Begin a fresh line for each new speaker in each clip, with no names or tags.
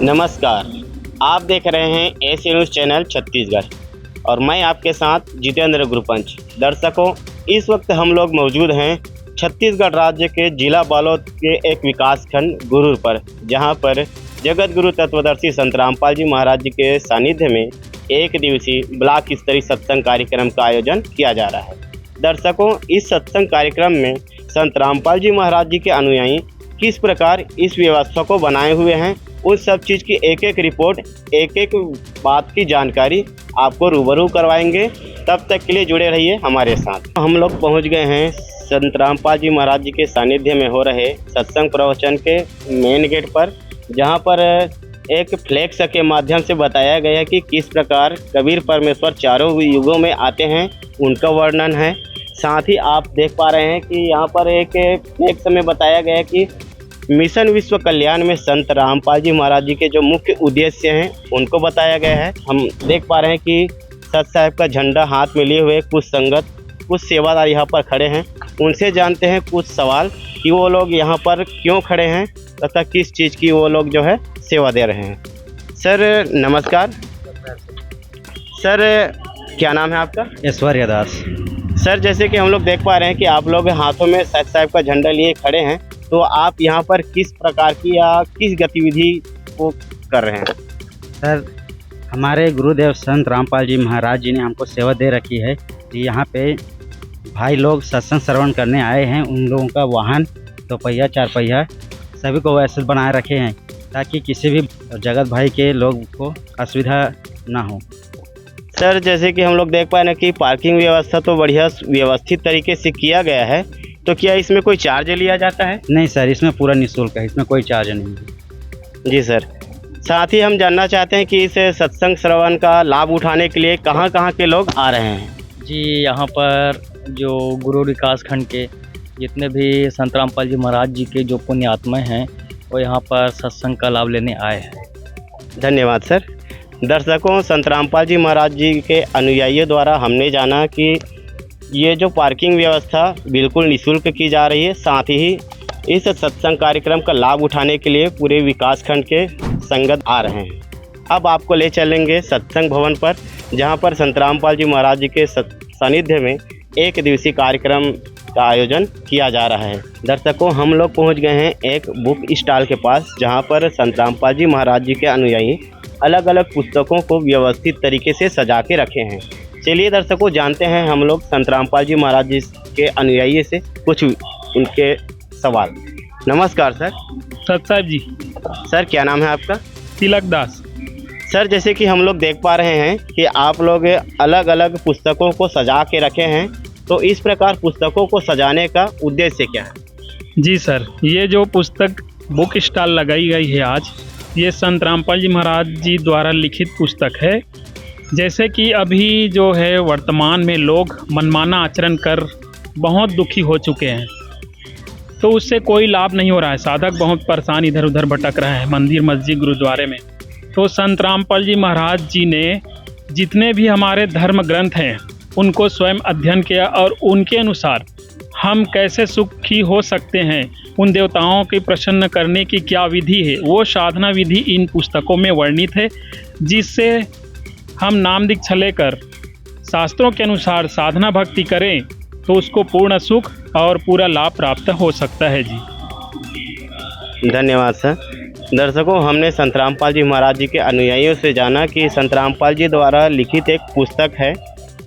नमस्कार, आप देख रहे हैं एसी न्यूज़ चैनल छत्तीसगढ़ और मैं आपके साथ जितेंद्र गुरुपंच। दर्शकों, इस वक्त हम लोग मौजूद हैं छत्तीसगढ़ राज्य के जिला बालोद के एक विकासखंड गुरूर पर, जहां पर जगत गुरु तत्वदर्शी संत रामपाल जी महाराज जी के सानिध्य में एक दिवसीय ब्लॉक स्तरीय सत्संग कार्यक्रम का आयोजन किया जा रहा है। दर्शकों, इस सत्संग कार्यक्रम में संत रामपाल जी महाराज जी के अनुयायी किस प्रकार इस व्यवस्था को बनाए हुए हैं, उस सब चीज़ की एक एक रिपोर्ट, एक एक बात की जानकारी आपको रूबरू करवाएंगे। तब तक के लिए जुड़े रहिए हमारे साथ। हम लोग पहुंच गए हैं संत रामपाल जी महाराज जी के सानिध्य में हो रहे सत्संग प्रवचन के मेन गेट पर, जहां पर एक फ्लैक्स के माध्यम से बताया गया है कि किस प्रकार कबीर परमेश्वर चारों युगों में आते हैं, उनका वर्णन है। साथ ही आप देख पा रहे हैं कि यहाँ पर एक फ्लैक्स में बताया गया है कि मिशन विश्व कल्याण में संत रामपाल जी महाराज जी के जो मुख्य उद्देश्य हैं उनको बताया गया है। हम देख पा रहे हैं कि सत साहिब का झंडा हाथ में लिए हुए कुछ संगत, कुछ सेवादार यहाँ पर खड़े हैं। उनसे जानते हैं कुछ सवाल कि वो लोग यहाँ पर क्यों खड़े हैं तथा किस चीज़ की वो लोग जो है सेवा दे रहे हैं। सर नमस्कार। सर क्या नाम है आपका?
ऐश्वर्य दास।
सर, जैसे कि हम लोग देख पा रहे हैं कि आप लोग हाथों में सत साहिब का झंडा लिए खड़े हैं, तो आप यहाँ पर किस प्रकार की या किस गतिविधि को कर रहे हैं?
सर, हमारे गुरुदेव संत रामपाल जी महाराज जी ने हमको सेवा दे रखी है कि यहाँ पे भाई लोग सत्संग श्रवण करने आए हैं, उन लोगों का वाहन 2 पहिया 4 पहिया सभी को वैसे बनाए रखे हैं ताकि किसी भी जगत भाई के लोग को असुविधा ना हो।
सर, जैसे कि हम लोग देख पाए ना कि पार्किंग व्यवस्था तो बढ़िया व्यवस्थित तरीके से किया गया है, तो क्या इसमें कोई चार्ज लिया जाता है?
नहीं सर, इसमें पूरा निःशुल्क है, इसमें कोई चार्ज नहीं है।
जी सर। साथ ही हम जानना चाहते हैं कि इस सत्संग श्रवण का लाभ उठाने के लिए कहाँ कहाँ के लोग आ रहे हैं?
जी, यहाँ पर जो गुरु विकास खंड के जितने भी संत रामपाल जी महाराज जी के जो पुण्य आत्माएँ हैं वो यहाँ पर सत्संग का लाभ लेने आए हैं।
धन्यवाद सर। दर्शकों, संत रामपाल जी महाराज जी के अनुयायियों द्वारा हमने जाना कि ये जो पार्किंग व्यवस्था बिल्कुल निःशुल्क की जा रही है। साथ ही इस सत्संग कार्यक्रम का लाभ उठाने के लिए पूरे विकासखंड के संगत आ रहे हैं। अब आपको ले चलेंगे सत्संग भवन पर, जहां पर संत रामपाल जी महाराज जी के सानिध्य में एक दिवसीय कार्यक्रम का आयोजन किया जा रहा है। दर्शकों, हम लोग पहुंच गए हैं एक बुक स्टॉल के पास, जहां पर संत रामपाल जी महाराज जी के अनुयायी अलग अलग पुस्तकों को व्यवस्थित तरीके से सजा के रखे हैं। चलिए दर्शकों, जानते हैं हम लोग संत रामपाल जी महाराज जी के अनुयायी से कुछ उनके सवाल। नमस्कार सर।
सत साहिब जी।
सर क्या नाम है आपका?
तिलक दास।
सर, जैसे कि हम लोग देख पा रहे हैं कि आप लोग अलग अलग पुस्तकों को सजा के रखे हैं, तो इस प्रकार पुस्तकों को सजाने का उद्देश्य क्या है?
जी सर, ये जो पुस्तक बुक स्टॉल लगाई गई है आज, ये संत रामपाल जी महाराज जी द्वारा लिखित पुस्तक है। जैसे कि अभी जो है वर्तमान में लोग मनमाना आचरण कर बहुत दुखी हो चुके हैं, तो उससे कोई लाभ नहीं हो रहा है। साधक बहुत परेशान इधर उधर भटक रहे हैं मंदिर मस्जिद गुरुद्वारे में। तो संत रामपाल जी महाराज जी ने जितने भी हमारे धर्म ग्रंथ हैं उनको स्वयं अध्ययन किया और उनके अनुसार हम कैसे सुखी हो सकते हैं, उन देवताओं के प्रसन्न करने की क्या विधि है, वो साधना विधि इन पुस्तकों में वर्णित है, जिससे हम नाम दीक्षा लेकर शास्त्रों के अनुसार साधना भक्ति करें तो उसको पूर्ण सुख और पूरा लाभ प्राप्त हो सकता है। जी
धन्यवाद सर। दर्शकों, हमने संत रामपाल जी महाराज जी के अनुयायियों से जाना कि संत रामपाल जी द्वारा लिखित एक पुस्तक है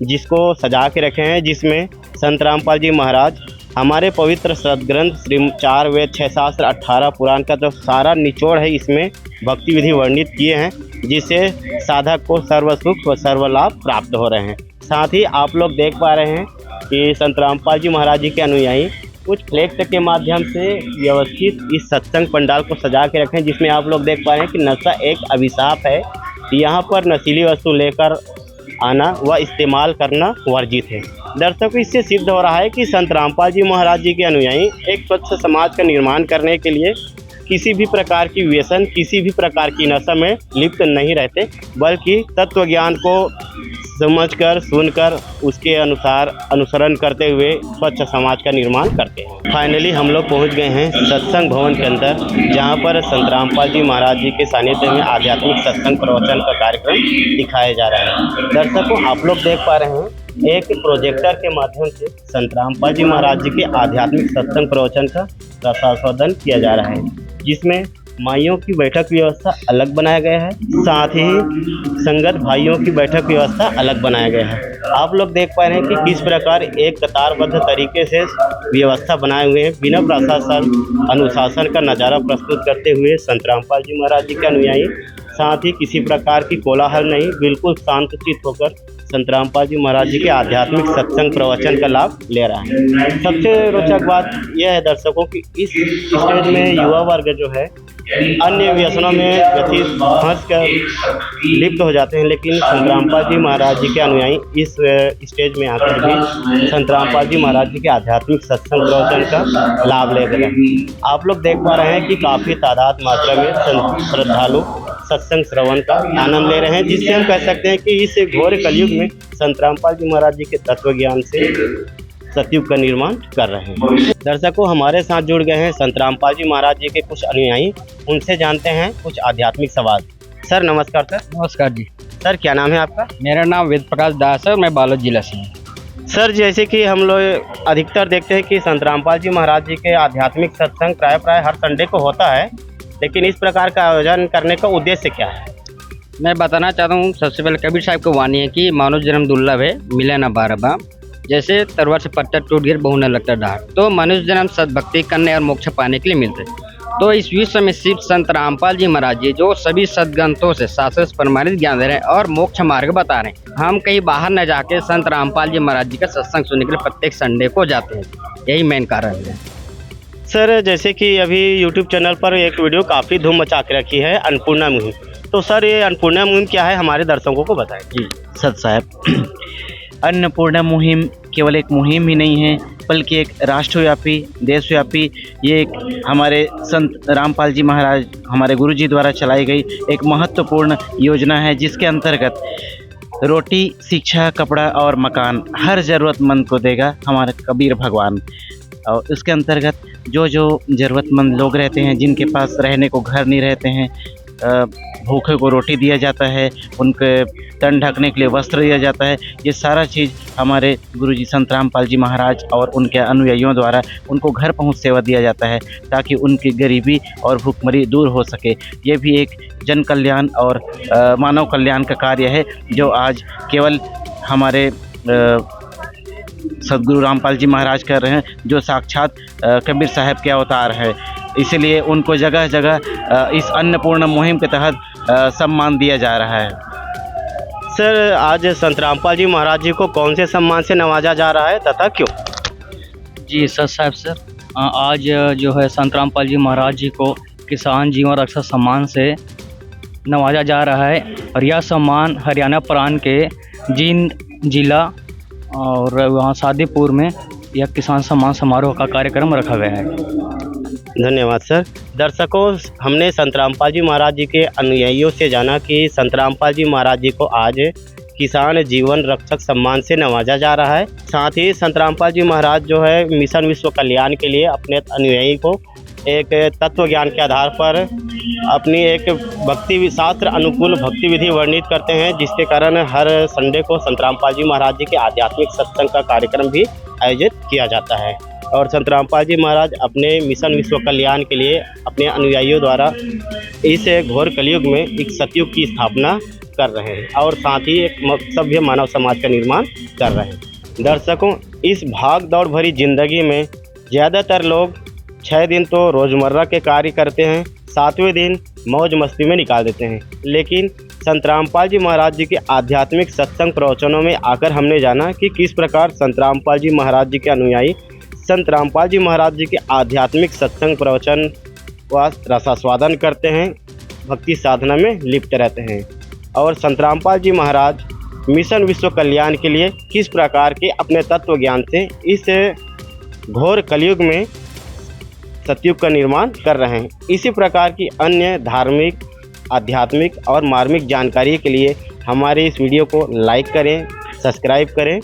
जिसको सजा के रखे हैं, जिसमें संत रामपाल जी महाराज हमारे पवित्र सदग्रंथ श्री 4 वेद 6 शास्त्र 18 पुराण का जो सारा निचोड़ है, इसमें भक्ति विधि वर्णित किए हैं, जिससे साधक को सर्व सुख व सर्व लाभ प्राप्त हो रहे हैं। साथ ही आप लोग देख पा रहे हैं कि संत रामपाल जी महाराज जी के अनुयायी कुछ फ्लैक्स के माध्यम से व्यवस्थित इस सत्संग पंडाल को सजा के रखें, जिसमें आप लोग देख पा रहे हैं कि नशा एक अभिशाप है। यहाँ पर नशीली वस्तु लेकर आना व इस्तेमाल करना वर्जित है। दर्शकों, इससे सिद्ध हो रहा है कि संत रामपाल जी महाराज जी के अनुयायी एक स्वच्छ समाज का निर्माण करने के लिए किसी भी प्रकार की व्यसन, किसी भी प्रकार की नशा में लिप्त नहीं रहते, बल्कि तत्व ज्ञान को समझकर, सुनकर, उसके अनुसार अनुसरण करते हुए स्वच्छ समाज का निर्माण करते हैं। फाइनली हम लोग पहुंच गए हैं सत्संग भवन के अंदर, जहां पर संत रामपाल जी महाराज जी के सानिध्य में आध्यात्मिक सत्संग प्रवचन का कार्यक्रम दिखाया जा रहा है। दर्शकों, आप लोग देख पा रहे हैं एक प्रोजेक्टर के माध्यम से संत रामपाल जी महाराज जी के आध्यात्मिक सत्संग प्रवचन का रसास्वादन किया जा रहा है, जिसमें माइयों की बैठक व्यवस्था अलग बनाया गया है, साथ ही संगत भाइयों की बैठक व्यवस्था अलग बनाया गया है। आप लोग देख पा रहे हैं कि किस प्रकार एक कतारबद्ध तरीके से व्यवस्था बनाए हुए हैं, बिना प्रशासन अनुशासन का नज़ारा प्रस्तुत करते हुए संत रामपाल जी महाराज जी के अनुयायी, साथ ही किसी प्रकार की कोलाहल नहीं, बिल्कुल शांतचित्त होकर संत रामपाल जी महाराज जी के आध्यात्मिक सत्संग प्रवचन का लाभ ले रहा है। सबसे रोचक बात यह है दर्शकों कि इस स्टेज में युवा वर्ग जो है अन्य व्यसनों में व्यतीत फंस कर लिप्त हो जाते हैं, लेकिन संत रामपाल जी महाराज जी के अनुयायी इस स्टेज में आकर भी संत रामपाल जी महाराज जी के आध्यात्मिक सत्संग प्रवचन का लाभ ले रहे हैं। आप लोग देख पा रहे हैं कि काफ़ी तादाद मात्रा में श्रद्धालु सत्संग श्रवण का आनंद ले रहे हैं, जिससे हम कह सकते हैं कि इस घोर कलयुग में संत रामपाल जी महाराज जी के तत्व ज्ञान से सतयुग का निर्माण कर रहे हैं। दर्शकों, हमारे साथ जुड़ गए हैं संत रामपाल जी महाराज जी के कुछ अनुयायी, उनसे जानते हैं कुछ आध्यात्मिक सवाल। सर नमस्कार। सर
नमस्कार जी।
सर क्या नाम है आपका?
मेरा नाम वेद प्रकाश दास है और मैं बालोद जिला से हूँ।
सर जैसे कि हम लोग अधिकतर देखते हैं कि संत रामपाल जी महाराज जी के आध्यात्मिक सत्संग प्राय हर संडे को होता है, लेकिन इस प्रकार का आयोजन करने का उद्देश्य क्या है?
मैं बताना चाहता हूँ, सबसे पहले कबीर साहब को वाणी है कि मानव जन्म दुर्लभ है, मिले न बार बार, जैसे तरवर से पत्थर टूट गिर बहु न लगता ढार। तो मनुष्य जन्म सद्भक्ति करने और मोक्ष पाने के लिए मिलते हैं। तो इस विश्व में सिर्फ संत रामपाल जी महाराज जी जो सभी सदग्रंथों से शास्त्र प्रमाणित ज्ञान दे रहे हैं और मोक्ष मार्ग बता रहे हैं। हम कहीं बाहर न जाके संत रामपाल जी महाराज जी का सत्संग सुनने के लिए प्रत्येक संडे को जाते हैं, यही मेन कारण है।
सर जैसे कि अभी यूट्यूब चैनल पर एक वीडियो काफ़ी धूम मचा के रखी है, अन्नपूर्णा मुहिम। तो सर ये अन्नपूर्णा मुहिम क्या है, हमारे दर्शकों को बताएं।
जी सत साहब, अन्नपूर्णा मुहिम केवल एक मुहिम ही नहीं है, बल्कि एक राष्ट्रव्यापी, देशव्यापी, ये एक हमारे संत रामपाल जी महाराज हमारे गुरु जी द्वारा चलाई गई एक महत्वपूर्ण योजना है, जिसके अंतर्गत रोटी, शिक्षा, कपड़ा और मकान हर ज़रूरतमंद को देगा हमारे कबीर भगवान। और इसके अंतर्गत जो ज़रूरतमंद लोग रहते हैं, जिनके पास रहने को घर नहीं रहते हैं, भूखे को रोटी दिया जाता है, उनके तन ढकने के लिए वस्त्र दिया जाता है। ये सारा चीज़ हमारे गुरुजी संत रामपाल जी महाराज और उनके अनुयायियों द्वारा उनको घर पहुंच सेवा दिया जाता है, ताकि उनकी गरीबी और भूखमरी दूर हो सके। ये भी एक जन कल्याण और मानव कल्याण का कार्य है, जो आज केवल हमारे सदगुरु रामपाल जी महाराज कर रहे हैं, जो साक्षात कबीर साहब के अवतार है। इसीलिए उनको जगह जगह इस अन्नपूर्णा मुहिम के तहत सम्मान दिया जा रहा है।
सर आज संत रामपाल जी महाराज जी को कौन से सम्मान से नवाजा जा रहा है तथा क्यों?
जी सर साहब, सर आज जो है संत रामपाल जी महाराज जी को किसान जीवन रक्षा सम्मान से नवाजा जा रहा है, और यह सम्मान हरियाणा प्रांत के जींद जिला और वहाँ शादीपुर में यह किसान सम्मान समारोह का कार्यक्रम रखा गया है।
धन्यवाद सर। दर्शकों, हमने संत रामपाल जी महाराज जी के अनुयायियों से जाना कि संत रामपाल जी महाराज जी को आज किसान जीवन रक्षक सम्मान से नवाजा जा रहा है। साथ ही संत रामपाल जी महाराज जो है मिशन विश्व कल्याण के लिए अपने अनुयायी को एक तत्व ज्ञान के आधार पर अपनी एक भक्ति शास्त्र अनुकूल भक्ति विधि वर्णित करते हैं, जिसके कारण हर संडे को संत रामपाल जी महाराज जी के आध्यात्मिक सत्संग का कार्यक्रम भी आयोजित किया जाता है। और संत रामपाल जी महाराज अपने मिशन विश्व कल्याण के लिए अपने अनुयायियों द्वारा इस घोर कलयुग में एक सतयुग की स्थापना कर रहे हैं, और साथ ही एक सभ्य मानव समाज का निर्माण कर रहे हैं। दर्शकों, इस भाग दौड़ भरी जिंदगी में ज़्यादातर लोग 6 दिन तो रोज़मर्रा के कार्य करते हैं, 7वें दिन मौज मस्ती में निकाल देते हैं। लेकिन संत रामपाल जी महाराज जी के आध्यात्मिक सत्संग प्रवचनों में आकर हमने जाना कि किस प्रकार संत रामपाल जी महाराज जी के अनुयायी संत रामपाल जी महाराज जी के आध्यात्मिक सत्संग प्रवचन व रसास्वादन करते हैं, भक्ति साधना में लिप्त रहते हैं, और संत रामपाल जी महाराज मिशन विश्व कल्याण के लिए किस प्रकार के अपने तत्व ज्ञान से इस घोर कलयुग में सतयुग का निर्माण कर रहे हैं। इसी प्रकार की अन्य धार्मिक, आध्यात्मिक और मार्मिक जानकारी के लिए हमारे इस वीडियो को लाइक करें, सब्सक्राइब करें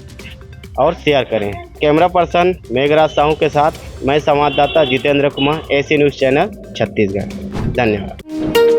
और शेयर करें। कैमरा पर्सन मेघराज साहू के साथ मैं संवाददाता Jitendra Kumar, AC news channel Chhattisgarh. धन्यवाद।